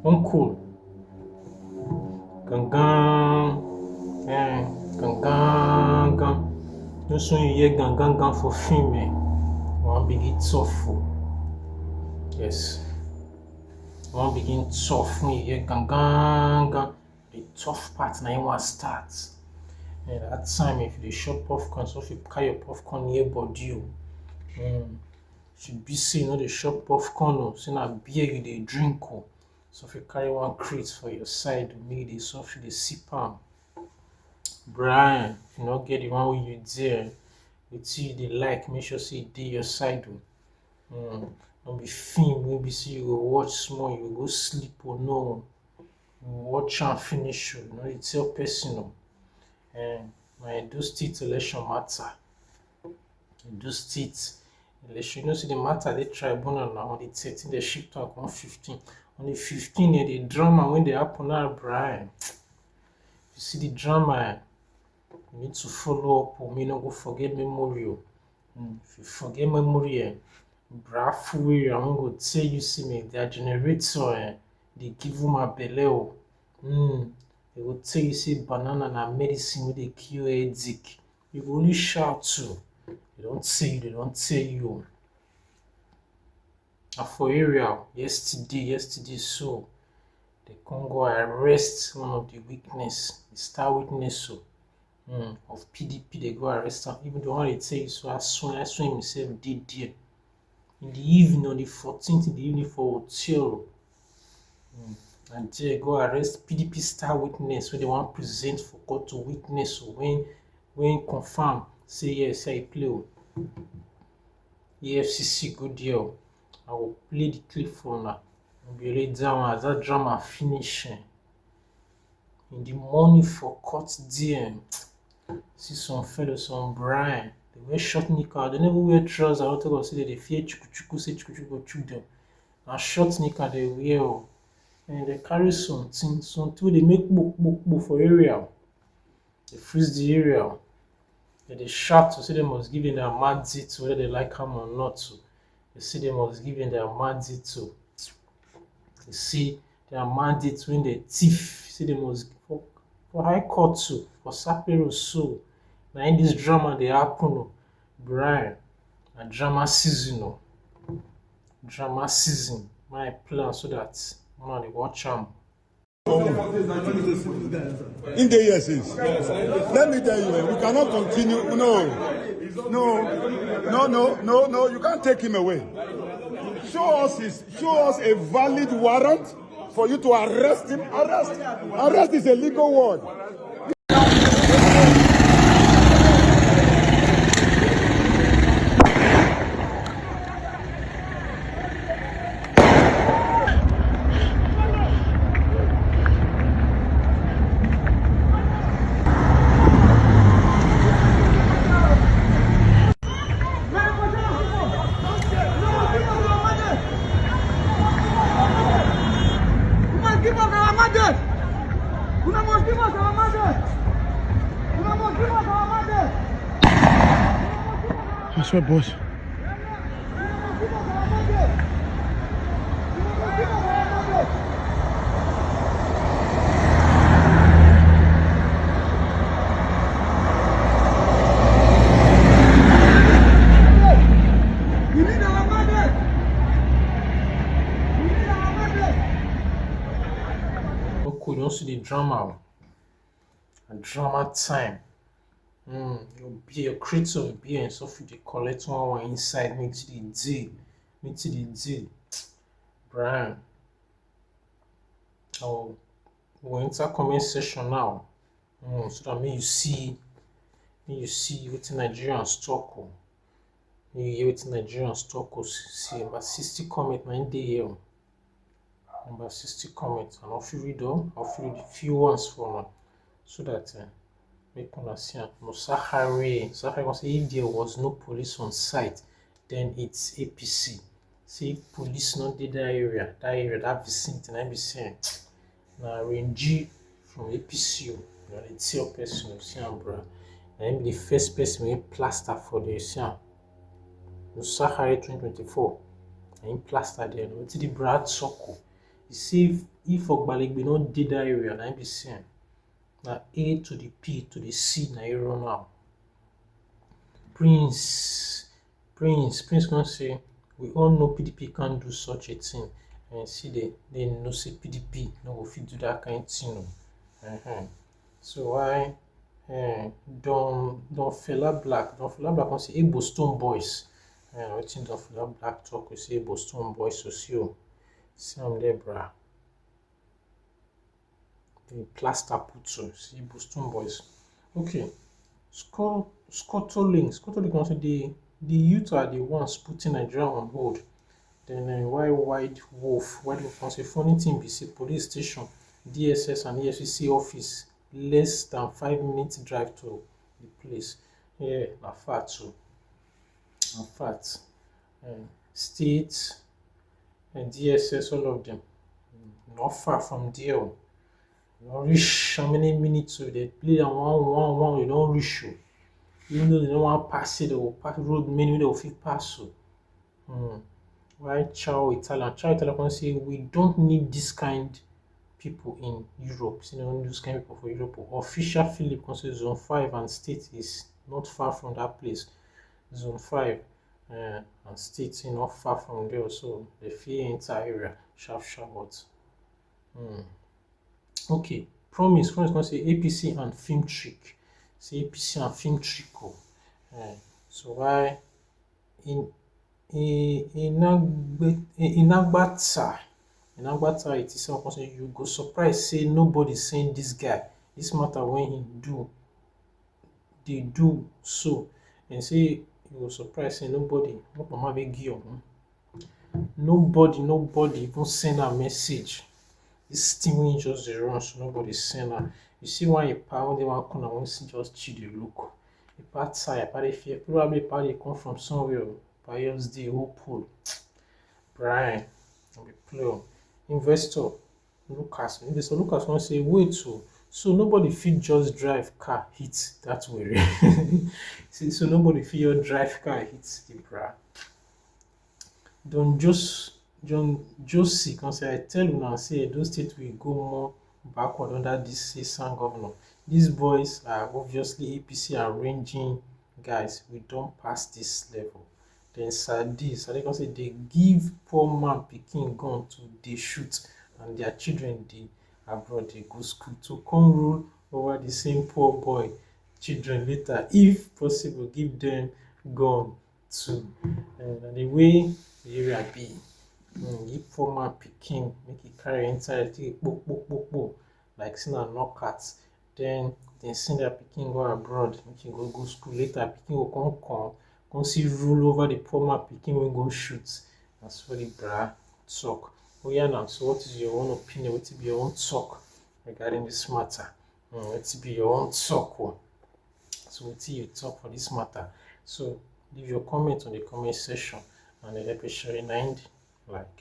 Uncle, gangan, eh, gangan. No soon you hear gangan for film, one begin tough. Yes, one begin tough when you hear gangan. The tough part now you want start. And that time, if you shop popcorn, so if you carry your popcorn near body, should be say you know the shop popcorn, so na beer you dey drink, so if you carry one crate for your side, make the so if you dey sip am. Brian, if you not get the one wey you there, wetin you dey like, make sure say e dey your side. No be film wey be say you go watch small, you go sleep or no. You watch am finish, no dey tell person. My Edo State election matter. Edo State election, you know, see the matter dey tribunal now on the 13th, they shift am on 15. On the 15, the drama when they happen now, Brian. You see the drama, you need to follow up, or may not go forget memory. If you forget memory, Brafu, I'm going to tell you, see me, their generator, they give you my belly. They will tell you, say, banana and medicine with a cure headache. You will only shout to. They don't tell you. And for area, yesterday, so the Congo arrest one of the star witness of PDP. They go arrest him. Even the one they tell you, so I saw himself did there. In the evening, on the 14th, in the evening for hotel. And they go arrest PDP star witness when they want to present for court to witness when confirm say yes, I play. EFCC go there. I will play the clip for now. I'll be ready down as that drama finish. In the morning for court there, see some fellows, some Brian. They wear short knicker. They never wear trousers. I don't think say they fear chukuchuku, say chukuchuku go chew them. Now short knicker they wear. And they carry something they make book for area. They freeze the area. They shout to say they must give in their mandate whether they like them or not. They say they must give in their mandate to. They see their mandate when they thief. Say they must for high court too, for Sapero so. Now in this drama they happen, Brian, and drama season. Drama season. My plan so that when they watch them. In the years, let me tell you, we cannot continue. No, you can't take him away. Show us a valid warrant for you to arrest him. Arrest is a legal word. I swear, boss. Okay, don't see the drama. And drama time. Your beer, crates of beer and stuff, they collect one inside, make the deal. Brian. We'll enter comment section now. So that may you see what Nigerians talk. You hear what Nigerians talk. See about 60 comment 9 day here. About 60 comments, and I'll read them. I'll read a few ones for now, so that make una see. No Sahari say if there was no police on site, then it's APC. Say if police not did that area, that vicinity, and I be saying, now range from APC, you know, the tell person of Siam, bro. And the first person we plaster for the Siam. No Sahari 2024, and plaster there. No, it's the Brad Soko. You see if Ogbalegbe no dey dat area, na im be say na A to the P to the C na im run am. Prince come say we all know PDP can't do such a thing, and see they know say PDP no go fit do that kind thing o. So why Don Fela Black come say Igbo Stone Boys. Wetin Don Fela Black talk, we say Igbo Stone Boys socio. See am there, bra. The plaster putu, see Igbo Stone Boys. Okay. Scottoling come say the youth are the ones putting Nigeria on hold. Then why White Wolf come say funny thing be say police station, DSS and EFCC office less than 5 minutes drive to the place. Yeah, na fact too. Na fact. State and DSS, all of them, not far from there. You don't reach how many minutes so they play am one, you don't reach you. Even though they don't want to pass it, they will pass road many they will fit pass so. Why Ciao Italian can say we don't need this kind people in Europe. See, no those kind of people for Europe. Official Philip can say Zone 5 and State is not far from that place. Zone 5 and State is not far from there, so the fear enter area sharp. Okay, promise can say APC and film trick. Say APC and film trick. So why Inagbata 87 can say you go surprise say nobody saying this guy. This matter when he they do so, and say you go surprise say nobody even send a message. This thing when you just run, so nobody send her. You see why a power they want come and just chill the look. A part side, a fear, probably they come from somewhere. Buyers the whole pool. Brian, be play. Investor Lucas want say wait so nobody fit just drive car hit that way. See, so nobody fit your drive car hit the bra. John Josie can say I tell you now say those states will go more backward under this Esan governor. These boys are obviously APC and ranging guys. We don't pass this level. Then Sadi can say they give poor man picking gun to they shoot and their children they abroad they go school to come rule over the same poor boy children later, if possible give them gun too. And the way the area be, give poor man picking make it carry inside take poke like sin a knockout. Then send their picking go abroad make him go school later. Picking will come see rule over the poor man picking will go shoot. That's what the bra talk. Oh yeah now, so what is your own opinion? What will be your own talk regarding this matter? What will be your own talk? So what will you talk for this matter? So leave your comment on the comment section and help us share 9 like.